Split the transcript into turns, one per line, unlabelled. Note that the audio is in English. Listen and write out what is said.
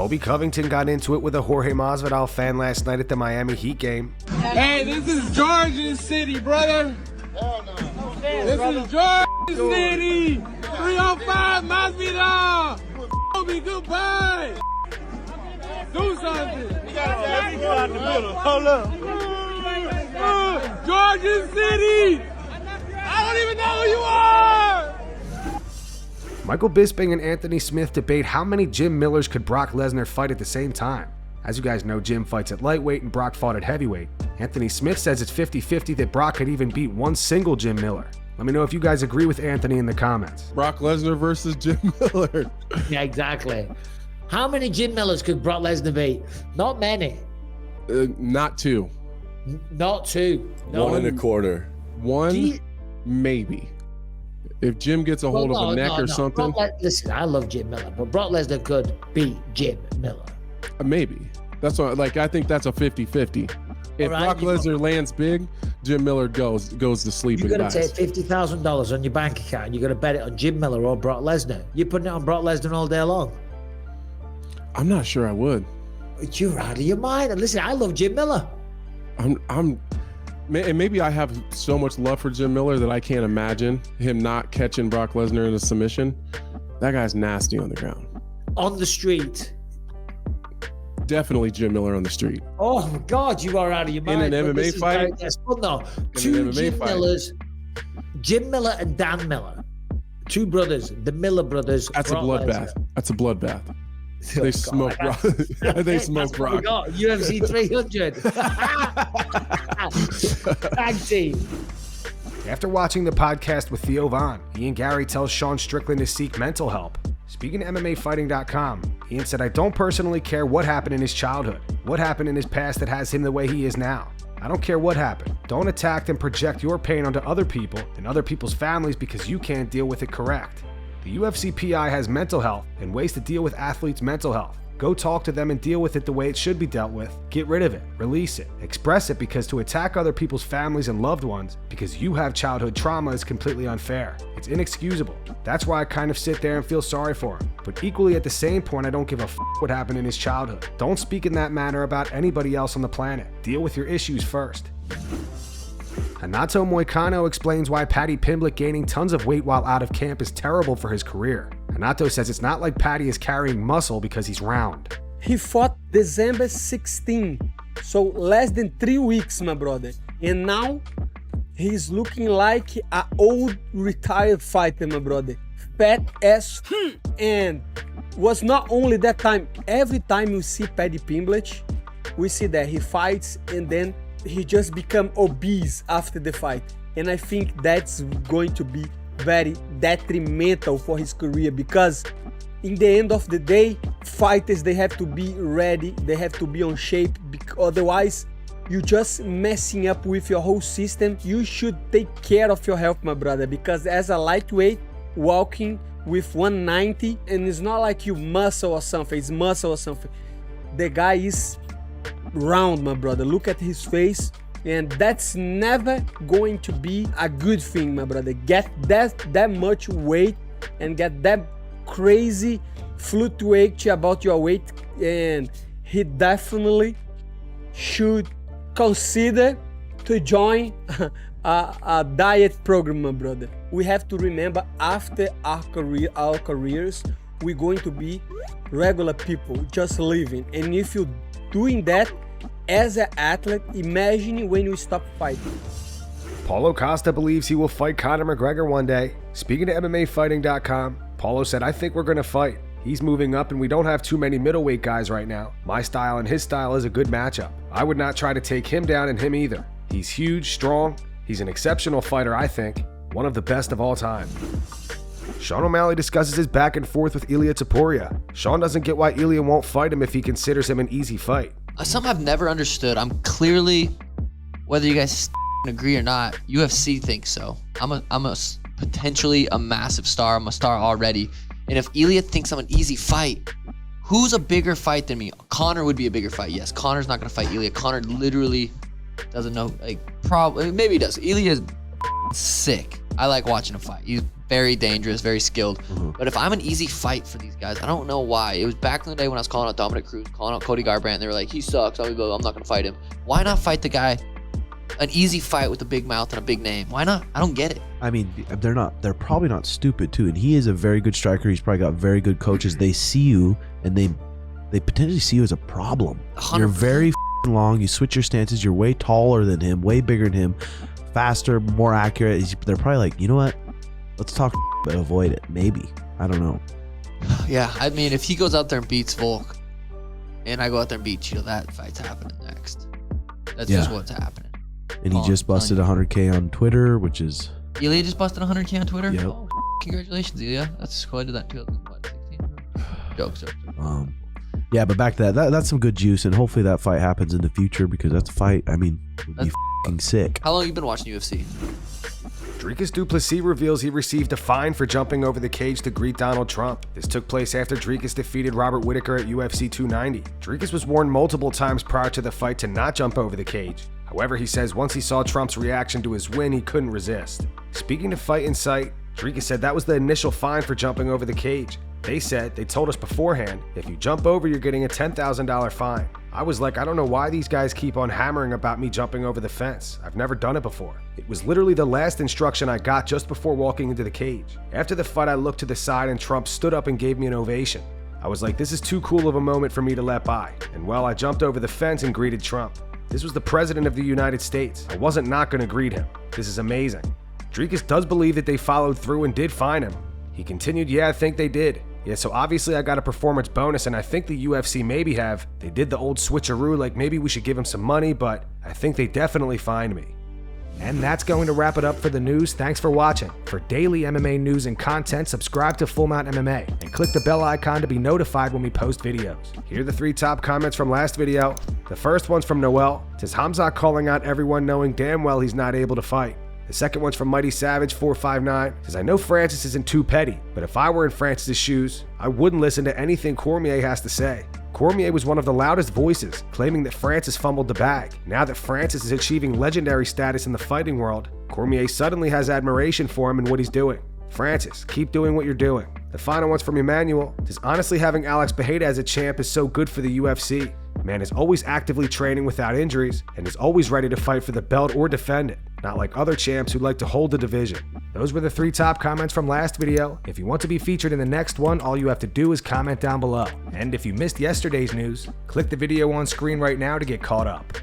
Colby Covington got into it with a Jorge Masvidal fan last night at the Miami Heat game.
Hey, this is Georgia City, brother. This is Georgia City. 305 Masvidal. Colby, goodbye. Do something. We gotta go out in the middle. Hold up. Georgia City. I don't even know who you are.
Michael Bisping and Anthony Smith debate how many Jim Millers could Brock Lesnar fight at the same time. As you guys know, Jim fights at lightweight and Brock fought at heavyweight. Anthony Smith says it's 50-50 that Brock could even beat one single Jim Miller. Let me know if you guys agree with Anthony in the comments.
Brock Lesnar versus Jim Miller.
Yeah, exactly. How many Jim Millers could Brock Lesnar beat? Not many.
Not two.
Not two. No.
1 1/4.
One, maybe. If Jim gets a hold of a neck or something.
Listen, I love Jim Miller, but Brock Lesnar could beat Jim Miller.
Maybe. That's what, I think that's a 50-50. If
right,
Brock Lesnar lands big, Jim Miller goes to sleep and dies.
You're going to take $50,000 on your bank account and you're going to bet it on Jim Miller or Brock Lesnar. You're putting it on Brock Lesnar all day long.
I'm not sure I would.
You're out of your mind. And listen, I love Jim Miller.
And maybe I have so much love for Jim Miller that I can't imagine him not catching Brock Lesnar in a submission. That guy's nasty on the ground.
On the street.
Definitely Jim Miller on the street.
Oh my God, you are out of your mind.
In an MMA fight?
No, two Jim Millers, Jim Miller and Dan Miller. Two brothers, the Miller brothers.
That's a bloodbath. That's a bloodbath. They smoke Brock. They smoke Brock.
UFC 300. Tag team.
After watching the podcast with Theo Von, Ian Garry tells Sean Strickland to seek mental help. Speaking to MMAfighting.com, Ian said, I don't personally care what happened in his childhood, what happened in his past that has him the way he is now. I don't care what happened. Don't attack and project your pain onto other people and other people's families because you can't deal with it correct. The UFC PI has mental health and ways to deal with athletes' mental health. Go talk to them and deal with it the way it should be dealt with. Get rid of it, release it, express it, because to attack other people's families and loved ones because you have childhood trauma is completely unfair. It's inexcusable. That's why I kind of sit there and feel sorry for him. But equally at the same point, I don't give a what happened in his childhood. Don't speak in that manner about anybody else on the planet. Deal with your issues first. Renato Moicano explains why Paddy Pimblett gaining tons of weight while out of camp is terrible for his career. Renato says it's not like Paddy is carrying muscle because he's round.
He fought December 16, so less than 3 weeks, my brother. And now he's looking like an old retired fighter, my brother. Fat as and was not only that time. Every time you see Paddy Pimblett, we see that he fights and then he just become obese after the fight. And I think that's going to be very detrimental for his career, because in the end of the day, fighters, they have to be ready, they have to be on shape, otherwise you're just messing up with your whole system. You should take care of your health, my brother, because as a lightweight walking with 190, and it's not like you muscle or something, it's muscle or something. The guy is round, my brother. Look at his face, and that's never going to be a good thing, my brother. Get that much weight and get that crazy fluctuate about your weight, and he definitely should consider to join a diet program, my brother. We have to remember, after our careers, we're going to be regular people, just living. And if you're doing that as an athlete, imagine when you stop fighting.
Paulo Costa believes he will fight Conor McGregor one day. Speaking to MMAfighting.com, Paulo said, I think we're going to fight. He's moving up and we don't have too many middleweight guys right now. My style and his style is a good matchup. I would not try to take him down and him either. He's huge, strong. He's an exceptional fighter, I think. One of the best of all time. Sean O'Malley discusses his back and forth with Ilia Topuria. Sean doesn't get why Ilia won't fight him if he considers him an easy fight.
Something I've never understood. I'm clearly, whether you guys agree or not, UFC thinks so. I'm a potentially a massive star. I'm a star already. And if Ilia thinks I'm an easy fight, who's a bigger fight than me? Conor would be a bigger fight. Yes, Conor's not gonna fight Ilia. Conor literally doesn't know, like, probably, maybe he does. Ilia is sick. I like watching him fight. He's very dangerous, very skilled. But if I'm an easy fight for these guys, I don't know why. It was back in the day when I was calling out Dominic Cruz, calling out Cody Garbrandt, and they were like, he sucks, I'm not going to fight him. Why not fight the guy, an easy fight with a big mouth and a big name? Why not? I don't get it.
I mean, they're probably not stupid too. And he is a very good striker. He's probably got very good coaches. They see you and they potentially see you as a problem.
100%. You're
very long. You switch your stances. You're way taller than him, way bigger than him, faster, more accurate. They're probably like, you know what? Let's talk, but avoid it. Maybe. I don't know.
Yeah, I mean, if he goes out there and beats Volk, and I go out there and beat Cheeto, that fight's happening next. That's just what's happening.
And he just busted 100K on Twitter, which is...
Ilia just busted 100K on Twitter?
Yep.
Oh, congratulations, Ilia. That's cool. I did that in 2016. Jokes.
Yeah, but back to that's some good juice, and hopefully that fight happens in the future, because that's a fight, I mean, would be f***ing sick.
How long have you been watching UFC?
Dricus Du Plessis reveals he received a fine for jumping over the cage to greet Donald Trump. This took place after Dricus defeated Robert Whittaker at UFC 290. Dricus was warned multiple times prior to the fight to not jump over the cage. However, he says once he saw Trump's reaction to his win, he couldn't resist. Speaking to Fight Insight, Dricus said that was the initial fine for jumping over the cage. They told us beforehand, if you jump over, you're getting a $10,000 fine. I was like, I don't know why these guys keep on hammering about me jumping over the fence. I've never done it before. It was literally the last instruction I got just before walking into the cage. After the fight, I looked to the side and Trump stood up and gave me an ovation. I was like, this is too cool of a moment for me to let by. And well, I jumped over the fence and greeted Trump. This was the President of the United States. I wasn't not going to greet him. This is amazing. Dricus does believe that they followed through and did fine him. He continued, yeah, I think they did. Yeah, so obviously I got a performance bonus, and I think the UFC maybe have. They did the old switcheroo, like maybe we should give him some money, but I think they definitely fined me. And that's going to wrap it up for the news. Thanks for watching. For daily MMA news and content, subscribe to Full Mount MMA and click the bell icon to be notified when we post videos. Here are the 3 top comments from last video. The first one's from Noel. It says Hamzat calling out everyone knowing damn well he's not able to fight. The second one's from Mighty Savage 459. Says, I know Francis isn't too petty, but if I were in Francis's shoes, I wouldn't listen to anything Cormier has to say. Cormier was one of the loudest voices, claiming that Francis fumbled the bag. Now that Francis is achieving legendary status in the fighting world, Cormier suddenly has admiration for him and what he's doing. Francis, keep doing what you're doing. The final one's from Emmanuel. Says, honestly, having Alex Bejeda as a champ is so good for the UFC. Man is always actively training without injuries and is always ready to fight for the belt or defend it, not like other champs who like to hold the division. Those were the 3 top comments from last video. If you want to be featured in the next one, all you have to do is comment down below. And if you missed yesterday's news, click the video on screen right now to get caught up.